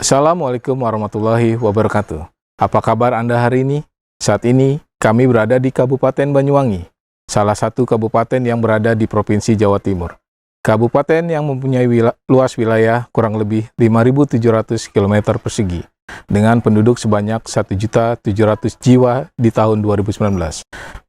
Assalamualaikum warahmatullahi wabarakatuh. Apa kabar Anda hari ini? Saat ini, kami berada di Kabupaten Banyuwangi, salah satu kabupaten yang berada di Provinsi Jawa Timur. Kabupaten yang mempunyai luas wilayah kurang lebih 5.700 km persegi, dengan penduduk sebanyak 1.700.000 jiwa di tahun 2019.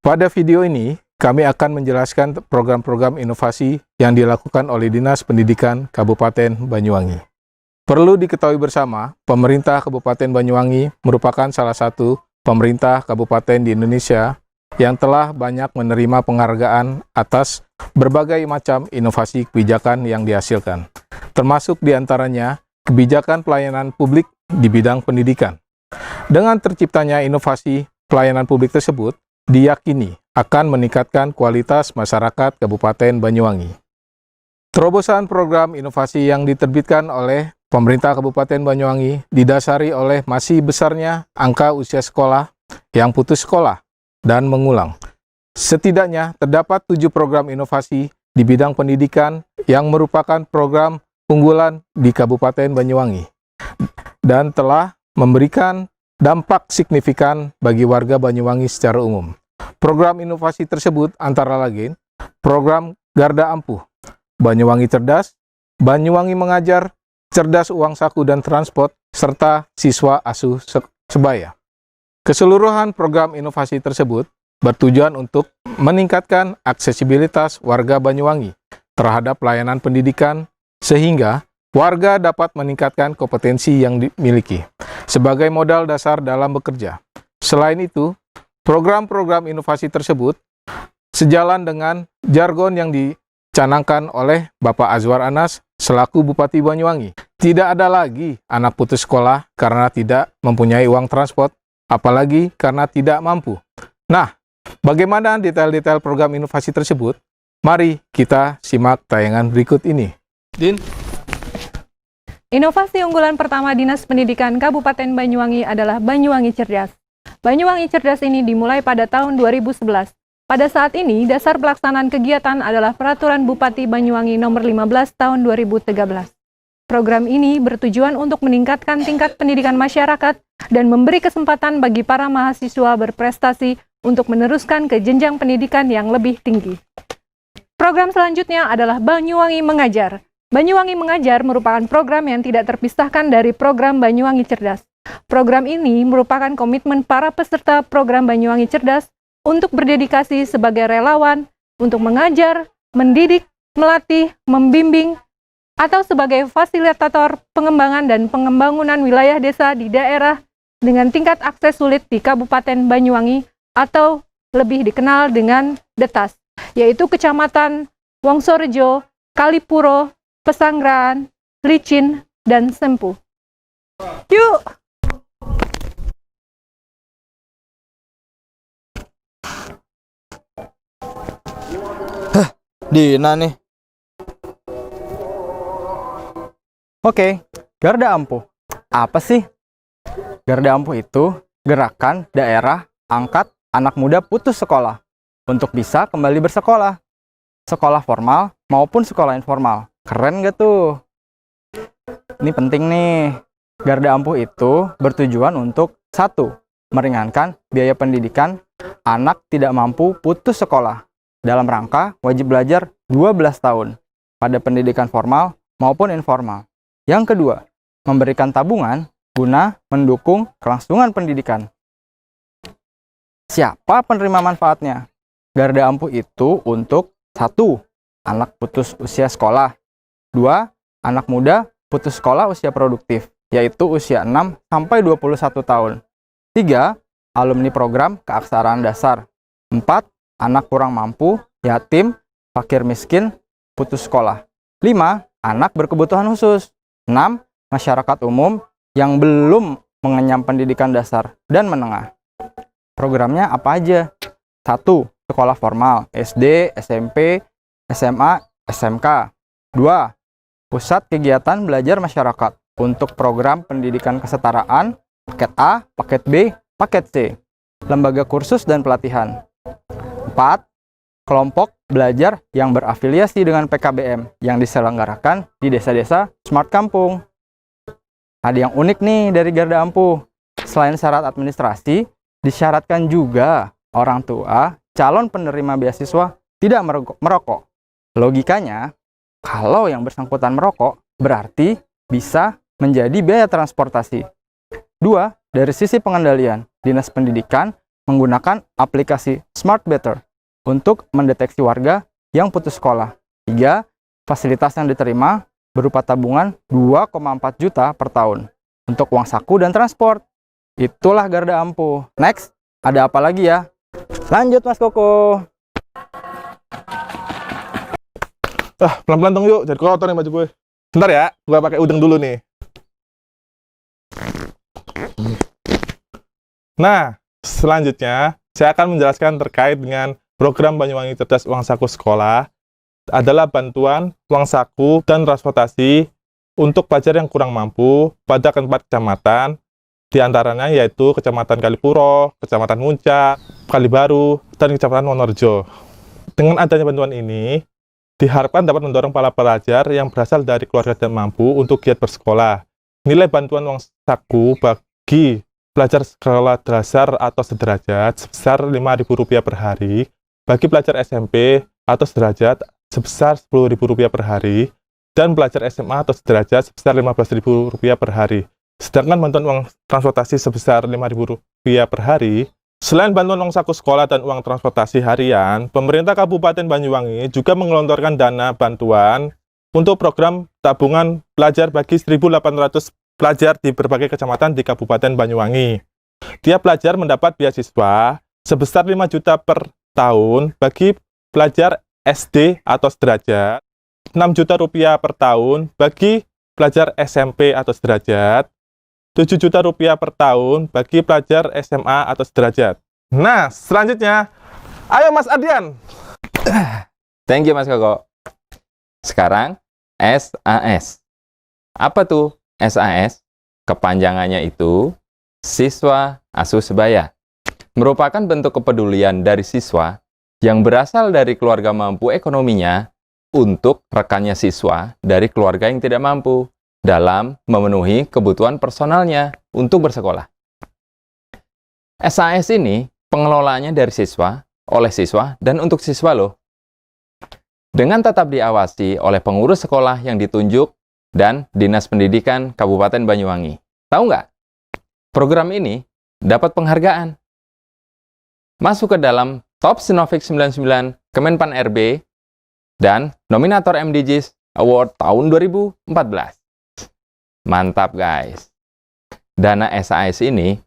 Pada video ini, kami akan menjelaskan program-program inovasi yang dilakukan oleh Dinas Pendidikan Kabupaten Banyuwangi. Perlu diketahui bersama, pemerintah Kabupaten Banyuwangi merupakan salah satu pemerintah kabupaten di Indonesia yang telah banyak menerima penghargaan atas berbagai macam inovasi kebijakan yang dihasilkan, termasuk diantaranya kebijakan pelayanan publik di bidang pendidikan. Dengan terciptanya inovasi pelayanan publik tersebut, diyakini akan meningkatkan kualitas masyarakat Kabupaten Banyuwangi. Terobosan program inovasi yang diterbitkan oleh pemerintah Kabupaten Banyuwangi didasari oleh masih besarnya angka usia sekolah yang putus sekolah dan mengulang. Setidaknya terdapat 7 program inovasi di bidang pendidikan yang merupakan program unggulan di Kabupaten Banyuwangi dan telah memberikan dampak signifikan bagi warga Banyuwangi secara umum. Program inovasi tersebut antara lain program Garda Ampuh, Banyuwangi Cerdas, Banyuwangi Mengajar, Cerdas Uang Saku dan Transport, serta Siswa Asuh Sebaya. Keseluruhan program inovasi tersebut bertujuan untuk meningkatkan aksesibilitas warga Banyuwangi terhadap pelayanan pendidikan sehingga warga dapat meningkatkan kompetensi yang dimiliki sebagai modal dasar dalam bekerja. Selain itu, program-program inovasi tersebut sejalan dengan jargon yang dicanangkan oleh Bapak Azwar Anas selaku Bupati Banyuwangi. Tidak ada lagi anak putus sekolah karena tidak mempunyai uang transport, apalagi karena tidak mampu. Nah, bagaimana detail-detail program inovasi tersebut? Mari kita simak tayangan berikut ini. Din. Inovasi unggulan pertama Dinas Pendidikan Kabupaten Banyuwangi adalah Banyuwangi Cerdas. Banyuwangi Cerdas ini dimulai pada tahun 2011. Pada saat ini, dasar pelaksanaan kegiatan adalah Peraturan Bupati Banyuwangi Nomor 15 Tahun 2013. Program ini bertujuan untuk meningkatkan tingkat pendidikan masyarakat dan memberi kesempatan bagi para mahasiswa berprestasi untuk meneruskan ke jenjang pendidikan yang lebih tinggi. Program selanjutnya adalah Banyuwangi Mengajar. Banyuwangi Mengajar merupakan program yang tidak terpisahkan dari program Banyuwangi Cerdas. Program ini merupakan komitmen para peserta program Banyuwangi Cerdas untuk berdedikasi sebagai relawan untuk mengajar, mendidik, melatih, membimbing, atau sebagai fasilitator pengembangan dan pembangunan wilayah desa di daerah dengan tingkat akses sulit di Kabupaten Banyuwangi atau lebih dikenal dengan DETAS, yaitu Kecamatan Wongsorejo, Kalipuro, Pesanggerahan, Licin, dan Sempu. Yuk! Dina nih. Oke, Garda Ampuh. Apa sih? Garda Ampuh itu gerakan daerah angkat anak muda putus sekolah untuk bisa kembali bersekolah. Sekolah formal maupun sekolah informal. Keren gak tuh? Ini penting nih. Garda Ampuh itu bertujuan untuk 1. Meringankan biaya pendidikan anak tidak mampu putus sekolah dalam rangka wajib belajar 12 tahun pada pendidikan formal maupun informal. Yang kedua, memberikan tabungan guna mendukung kelangsungan pendidikan. Siapa penerima manfaatnya? Garda Ampuh itu untuk 1. Anak putus usia sekolah, 2. Anak muda putus sekolah usia produktif, yaitu usia 6 sampai 21 tahun. 3. Alumni program keaksaraan dasar. 4. Anak kurang mampu, yatim, fakir miskin, putus sekolah. 5. Anak berkebutuhan khusus. 6. Masyarakat umum yang belum mengenyam pendidikan dasar dan menengah. Programnya apa aja? 1. Sekolah formal, SD, SMP, SMA, SMK. 2. Pusat kegiatan belajar masyarakat untuk program pendidikan kesetaraan, paket A, paket B, paket C. Lembaga kursus dan pelatihan. 4. Kelompok belajar yang berafiliasi dengan PKBM yang diselenggarakan di desa-desa Smart Kampung. Ada yang unik nih dari Garda Ampuh. Selain syarat administrasi, disyaratkan juga orang tua calon penerima beasiswa tidak merokok. Logikanya, kalau yang bersangkutan merokok, berarti bisa menjadi biaya transportasi. 2. Dari sisi pengendalian, Dinas Pendidikan menggunakan aplikasi Smart Better untuk mendeteksi warga yang putus sekolah. 3. Fasilitas yang diterima berupa tabungan 2,4 juta per tahun untuk uang saku dan transport. Itulah Garda Ampuh. Next, ada apa lagi ya? Lanjut Mas Koko. Pelan-pelan dong yuk, jadi kotor nih baju gue. Bentar ya, gue pakai udeng dulu nih. Nah, selanjutnya saya akan menjelaskan terkait dengan program Banyuwangi Cerdas Uang Saku Sekolah adalah bantuan uang saku dan transportasi untuk pelajar yang kurang mampu pada keempat kecamatan, di antaranya yaitu Kecamatan Kalipuro, Kecamatan Muncak, Kalibaru, dan Kecamatan Wonorejo. Dengan adanya bantuan ini, diharapkan dapat mendorong para pelajar yang berasal dari keluarga tidak mampu untuk giat bersekolah. Nilai bantuan uang saku bagi pelajar sekolah dasar atau sederajat sebesar Rp5.000 per hari, bagi pelajar SMP atau sederajat sebesar Rp10.000 per hari, dan pelajar SMA atau sederajat sebesar Rp15.000 per hari. Sedangkan bantuan uang transportasi sebesar Rp5.000 per hari. Selain bantuan uang saku sekolah dan uang transportasi harian, pemerintah Kabupaten Banyuwangi juga mengelontorkan dana bantuan untuk program tabungan pelajar bagi 1.800 pelajar di berbagai kecamatan di Kabupaten Banyuwangi. Tiap pelajar mendapat beasiswa sebesar 5 juta per tahun bagi pelajar SD atau sederajat, 6 juta rupiah per tahun bagi pelajar SMP atau sederajat, 7 juta rupiah per tahun bagi pelajar SMA atau sederajat. Nah, selanjutnya, ayo Mas Ardian. Thank you Mas Koko. Sekarang, SAS. Apa tuh SAS? Kepanjangannya itu Siswa Asuh Sebaya. Merupakan bentuk kepedulian dari siswa yang berasal dari keluarga mampu ekonominya untuk rekannya siswa dari keluarga yang tidak mampu dalam memenuhi kebutuhan personalnya untuk bersekolah. SAS ini pengelolaannya dari siswa, oleh siswa, dan untuk siswa loh. Dengan tetap diawasi oleh pengurus sekolah yang ditunjuk dan Dinas Pendidikan Kabupaten Banyuwangi. Tahu nggak? Program ini dapat penghargaan. Masuk ke dalam Top Sinovic 99 Kemenpan RB dan nominator MDGs Award tahun 2014. Mantap guys. Dana SAS ini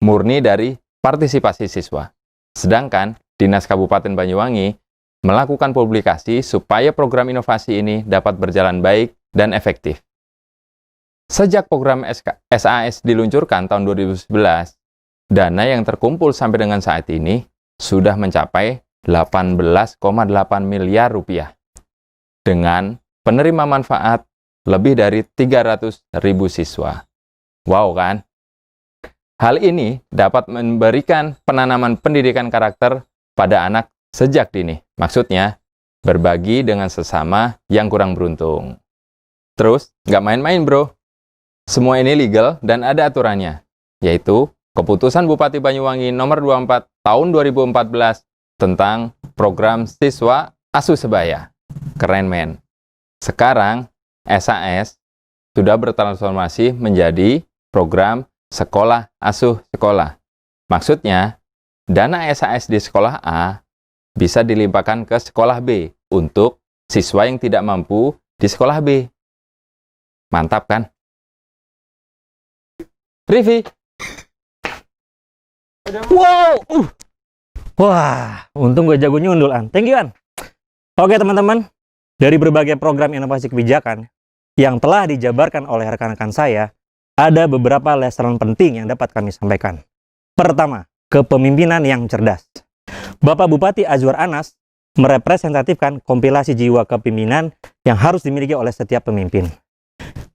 murni dari partisipasi siswa. Sedangkan Dinas Kabupaten Banyuwangi melakukan publikasi supaya program inovasi ini dapat berjalan baik dan efektif. Sejak program SAS diluncurkan tahun 2011, dana yang terkumpul sampai dengan saat ini sudah mencapai 18,8 miliar rupiah. Dengan penerima manfaat lebih dari 300.000 siswa. Wow kan? Hal ini dapat memberikan penanaman pendidikan karakter pada anak sejak dini. Maksudnya, berbagi dengan sesama yang kurang beruntung. Terus, nggak main-main bro. Semua ini legal dan ada aturannya, yaitu Keputusan Bupati Banyuwangi nomor 24 tahun 2014 tentang program Siswa Asuh Sebaya. Keren men. Sekarang, SAS sudah bertransformasi menjadi program Sekolah Asuh Sekolah. Maksudnya, dana SAS di sekolah A bisa dilimpahkan ke sekolah B untuk siswa yang tidak mampu di sekolah B. Mantap kan? Rivi. Wow. Wah, untung gue jago nyundul, An. Thank you, An. Oke, teman-teman. Dari berbagai program inovasi kebijakan yang telah dijabarkan oleh rekan-rekan saya, ada beberapa lesson penting yang dapat kami sampaikan. Pertama, kepemimpinan yang cerdas. Bapak Bupati Azwar Anas merepresentatifkan kompilasi jiwa kepemimpinan yang harus dimiliki oleh setiap pemimpin.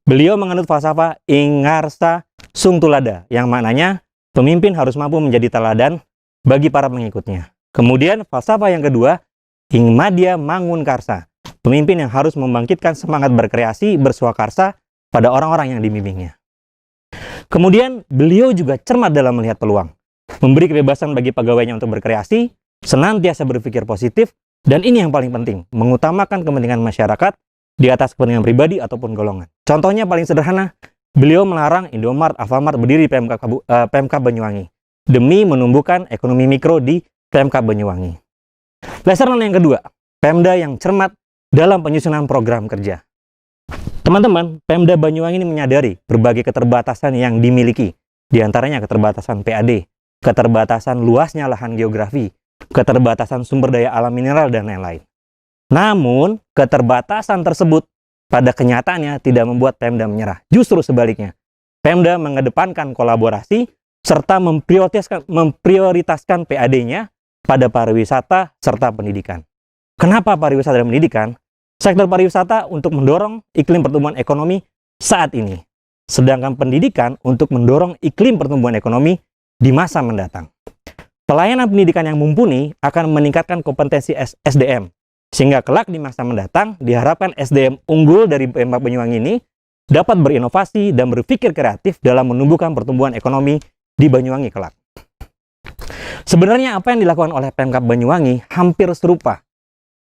Beliau menganut falsafah Ingarsa Sung Tulada, yang maknanya pemimpin harus mampu menjadi teladan bagi para pengikutnya. Kemudian falsafah yang kedua, Ingmadya Mangun Karsa, pemimpin yang harus membangkitkan semangat berkreasi, bersuakarsa pada orang-orang yang dibimbingnya. Kemudian, beliau juga cermat dalam melihat peluang, memberi kebebasan bagi pegawainya untuk berkreasi, senantiasa berpikir positif, dan ini yang paling penting, mengutamakan kepentingan masyarakat di atas kepentingan pribadi ataupun golongan. Contohnya paling sederhana, beliau melarang Indomaret, Alfamart berdiri PMK Banyuwangi demi menumbuhkan ekonomi mikro di PMK Banyuwangi. Lesson yang kedua, Pemda yang cermat dalam penyusunan program kerja. Teman-teman, Pemda Banyuwangi ini menyadari berbagai keterbatasan yang dimiliki, di antaranya keterbatasan PAD, keterbatasan luasnya lahan geografi, keterbatasan sumber daya alam mineral, dan lain-lain. Namun, keterbatasan tersebut pada kenyataannya tidak membuat Pemda menyerah. Justru sebaliknya, Pemda mengedepankan kolaborasi serta memprioritaskan PAD-nya pada pariwisata serta pendidikan. Kenapa pariwisata dan pendidikan? Sektor pariwisata untuk mendorong iklim pertumbuhan ekonomi saat ini, sedangkan pendidikan untuk mendorong iklim pertumbuhan ekonomi di masa mendatang. Pelayanan pendidikan yang mumpuni akan meningkatkan kompetensi SDM, sehingga kelak di masa mendatang diharapkan SDM unggul dari PMK Banyuwangi ini dapat berinovasi dan berpikir kreatif dalam menumbuhkan pertumbuhan ekonomi di Banyuwangi kelak. Sebenarnya apa yang dilakukan oleh PMK Banyuwangi hampir serupa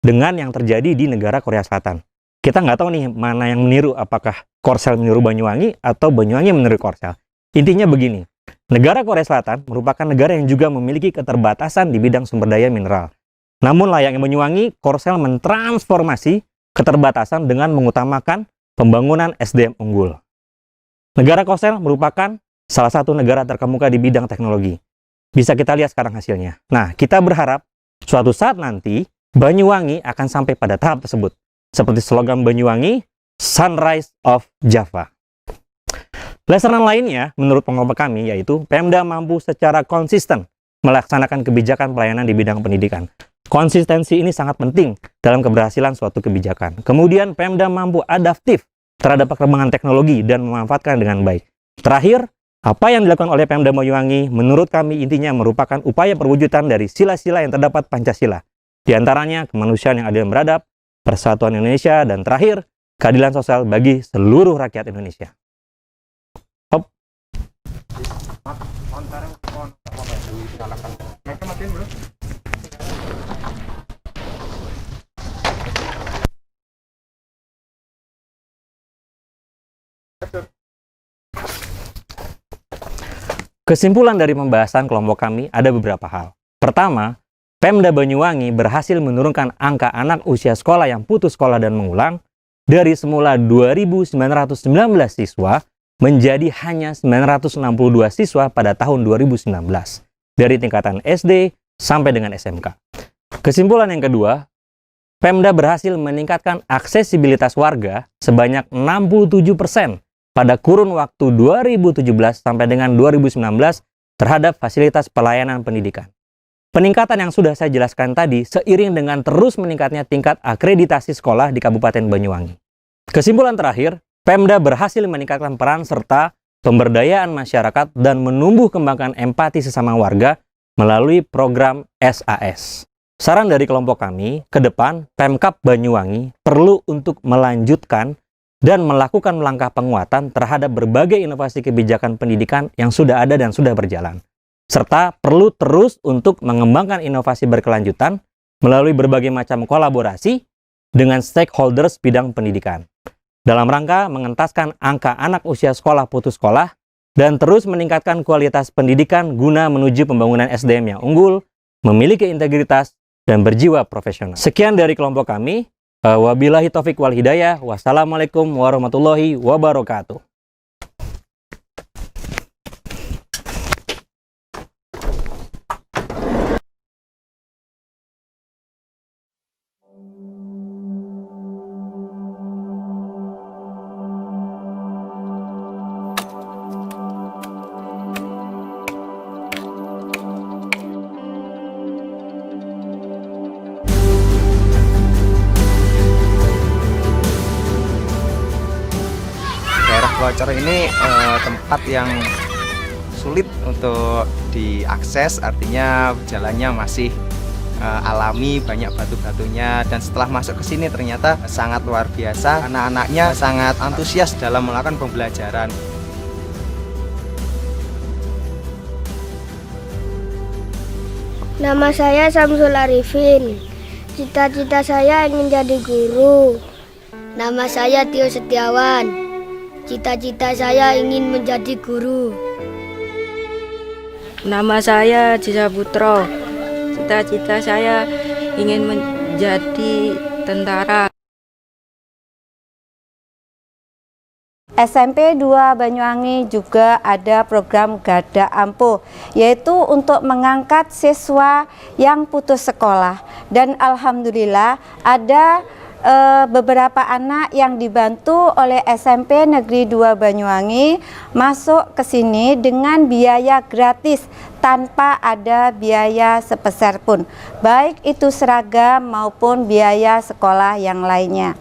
dengan yang terjadi di negara Korea Selatan. Kita nggak tahu nih mana yang meniru, apakah Korsel meniru Banyuwangi atau Banyuwangi meniru Korsel. Intinya begini, negara Korea Selatan merupakan negara yang juga memiliki keterbatasan di bidang sumber daya mineral. Namun layaknya Banyuwangi, Korsel mentransformasi keterbatasan dengan mengutamakan pembangunan SDM unggul. Negara Korsel merupakan salah satu negara terkemuka di bidang teknologi. Bisa kita lihat sekarang hasilnya. Nah, kita berharap suatu saat nanti Banyuwangi akan sampai pada tahap tersebut. Seperti slogan Banyuwangi, Sunrise of Java. Lesson lainnya, menurut pengelola kami, yaitu Pemda mampu secara konsisten melaksanakan kebijakan pelayanan di bidang pendidikan. Konsistensi ini sangat penting dalam keberhasilan suatu kebijakan. Kemudian, Pemda mampu adaptif terhadap perkembangan teknologi dan memanfaatkan dengan baik. Terakhir, apa yang dilakukan oleh Pemda Banyuwangi menurut kami intinya merupakan upaya perwujudan dari sila-sila yang terdapat Pancasila. Di antaranya kemanusiaan yang adil dan beradab, persatuan Indonesia, dan terakhir, keadilan sosial bagi seluruh rakyat Indonesia. Kesimpulan dari pembahasan kelompok kami ada beberapa hal. Pertama, Pemda Banyuwangi berhasil menurunkan angka anak usia sekolah yang putus sekolah dan mengulang dari semula 2.919 siswa menjadi hanya 962 siswa pada tahun 2019 dari tingkatan SD sampai dengan SMK. Kesimpulan yang kedua, Pemda berhasil meningkatkan aksesibilitas warga sebanyak 67% pada kurun waktu 2017 sampai dengan 2019 terhadap fasilitas pelayanan pendidikan. Peningkatan yang sudah saya jelaskan tadi seiring dengan terus meningkatnya tingkat akreditasi sekolah di Kabupaten Banyuwangi. Kesimpulan terakhir, Pemda berhasil meningkatkan peran serta pemberdayaan masyarakat dan menumbuh kembangkan empati sesama warga melalui program SAS. Saran dari kelompok kami, ke depan Pemkab Banyuwangi perlu untuk melanjutkan dan melakukan langkah penguatan terhadap berbagai inovasi kebijakan pendidikan yang sudah ada dan sudah berjalan. Serta perlu terus untuk mengembangkan inovasi berkelanjutan melalui berbagai macam kolaborasi dengan stakeholders bidang pendidikan. Dalam rangka mengentaskan angka anak usia sekolah putus sekolah dan terus meningkatkan kualitas pendidikan guna menuju pembangunan SDM yang unggul, memiliki integritas, dan berjiwa profesional. Sekian dari kelompok kami. Wabillahi taufik wal hidayah. Wassalamualaikum warahmatullahi wabarakatuh. Bocor ini tempat yang sulit untuk diakses, artinya jalannya masih alami, banyak batu-batunya, dan setelah masuk ke sini ternyata sangat luar biasa. Anak-anaknya sangat antusias dalam melakukan pembelajaran. Nama saya Samsul Arifin. Cita-cita saya ingin jadi guru. Nama saya Tio Setiawan. Cita-cita saya ingin menjadi guru. Nama saya Jisa Putro. Cita-cita saya ingin menjadi tentara. SMP 2 Banyuwangi juga ada program Garda Ampuh, yaitu untuk mengangkat siswa yang putus sekolah. Dan alhamdulillah ada beberapa anak yang dibantu oleh SMP Negeri 2 Banyuwangi masuk ke sini dengan biaya gratis tanpa ada biaya sepeser pun, baik itu seragam maupun biaya sekolah yang lainnya.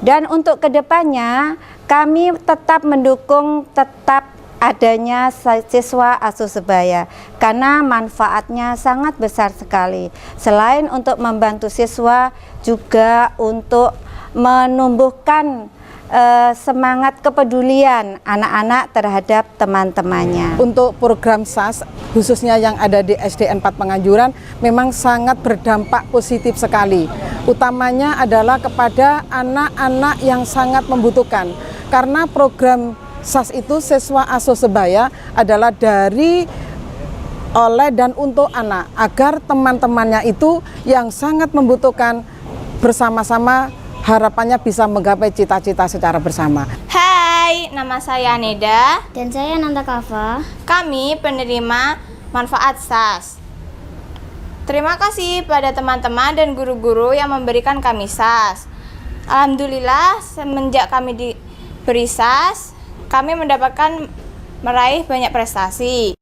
Dan untuk kedepannya kami tetap mendukung adanya siswa asuh sebaya karena manfaatnya sangat besar sekali. Selain untuk membantu siswa, juga untuk menumbuhkan semangat kepedulian anak-anak terhadap teman-temannya. Untuk program SAS, khususnya yang ada di SD 4 Penganjuran, memang sangat berdampak positif sekali. Utamanya adalah kepada anak-anak yang sangat membutuhkan. Karena program SAS itu siswa asuh sebaya adalah dari, oleh, dan untuk anak, agar teman-temannya itu yang sangat membutuhkan bersama-sama harapannya bisa menggapai cita-cita secara bersama. Hai, nama saya Neda. Dan saya Nanda Kava. Kami penerima manfaat SAS. Terima kasih pada teman-teman dan guru-guru yang memberikan kami SAS. Alhamdulillah, semenjak kami diberi SAS, kami mendapatkan meraih banyak prestasi.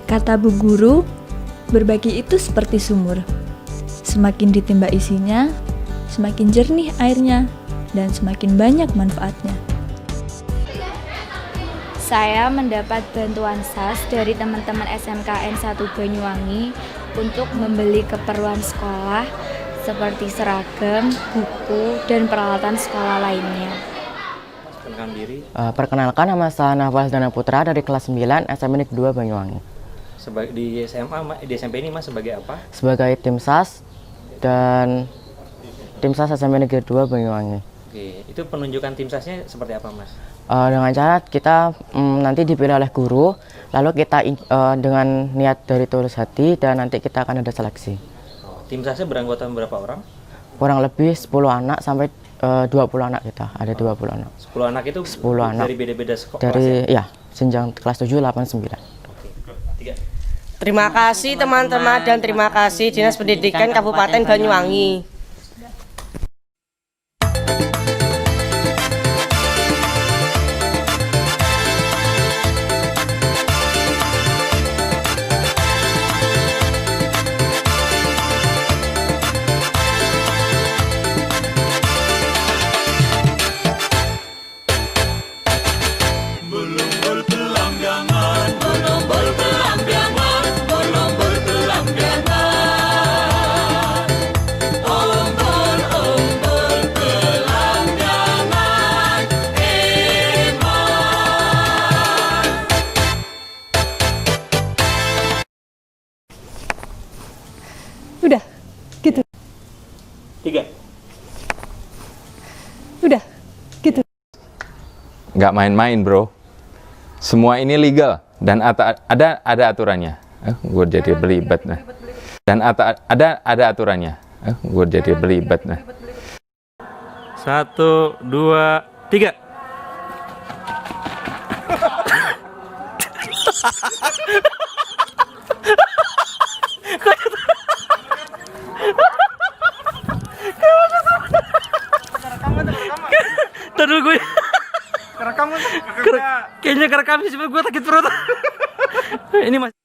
Kata Bu Guru, berbagi itu seperti sumur. Semakin ditimba isinya, semakin jernih airnya, dan semakin banyak manfaatnya. Saya mendapat bantuan SAS dari teman-teman SMKN 1 Banyuwangi untuk membeli keperluan sekolah seperti seragam, buku, dan peralatan sekolah lainnya. Perkenalkan, nama saya Nafas Dana Putra dari kelas 9 SMP Negeri 2 Banyuwangi. Di SMP ini Mas sebagai apa? Sebagai tim SAS dan tim SAS SMP Negeri 2 Banyuwangi. Oke, itu penunjukan tim SAS-nya seperti apa Mas? Dengan cara kita nanti dipilih oleh guru, lalu kita dengan niat dari tulus hati dan nanti kita akan ada seleksi. Tim SAS-nya beranggotakan berapa orang? Kurang lebih 10 anak sampai 20 anak kita, ada 20 anak. 10 anak itu 10 anak dari beda-beda sekolah? Dari ya, jenjang kelas 7, 8, 9. Terima kasih teman-teman dan terima kasih Dinas Pendidikan Kabupaten Banyuwangi. Udah, gitu. 3. Udah, gitu. Nggak main-main, bro. Semua ini legal dan ada aturannya. Gue jadi belibet nah. Dan ada aturannya. Gue jadi belibet nah. 1, 2, 3. Tadi gue kayaknya kerekam sih, gue sakit perut. Ini Mas.